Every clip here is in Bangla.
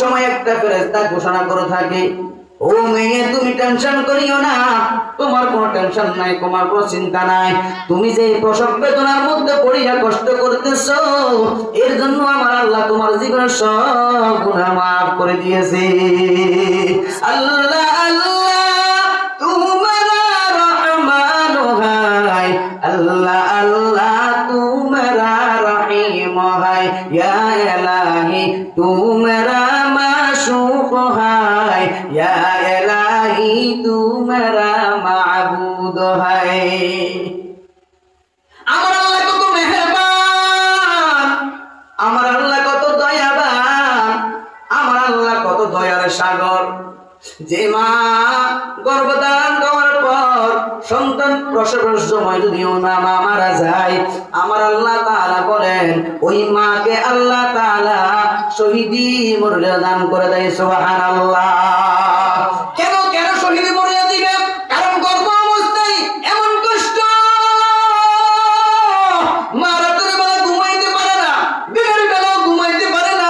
সময় একটা ফেরেশতা ঘোষণা করে থাকে, ও মেয়ে তুমি টেনশন করিও না, তোমার কোনো টেনশন নাই, তোমার কোনো চিন্তা নাই। তুমি যে প্রসব বেদনার মধ্যে পড়িয়া কষ্ট করতেছো, এর জন্য আমার আল্লাহ তোমার জীবনের সব গুনাহ মাফ করে দিয়েছে। আল্লাহ আল্লাহ তুমারা রহমান হাই, আল্লাহ আল্লাহ তুমারা রহিম হাই, ইয়া ইলাহি তুমারা মাশুক হাই, ইয়া ইলাহি তুমারা মাবুদ হাই। আমার আল্লাহ কত মেহেরবান, আমার আল্লাহ কত দয়াবান, আমার আল্লাহ কত দয়ার সাগর। যে মা গর্ভধারণ করার পর সন্তান প্রসবের সময় যদি মা মারা যায়, আমার আল্লাহ তাআলা বলেন ওই মাকে আল্লাহ তাআলা শহীদি মর্যাদা দান করে দেয়। সুবহানাল্লাহ। কেন কেন শহীদি মর্যাদা দিবে? কারণ গর্ভ অবস্থায় এমন কষ্ট, মা রাতের বেলা ঘুমাইতে পারে না, দিনের বেলাও ঘুমাইতে পারে না,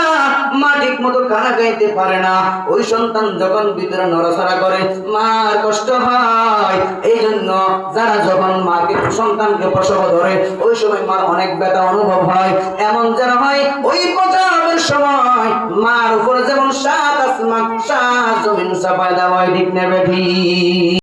মা ঠিক মতো খানা খাইতে পারে না। ওই সন্তান যখন ভিতরে নড়াচড়া করে মার কষ্ট হয়। এই জন্য যারা যখন মাকে সন্তানকে প্রসব ধরে ওই সময় মার অনেক ব্যথা অনুভব হয়। এমন যেন হয় ওই প্রসবের সময় মার উপরে যেমন সাত আসমান সাত জমিন চাপায় দেওয়া হয়। ঠিক নেবে ঠিক।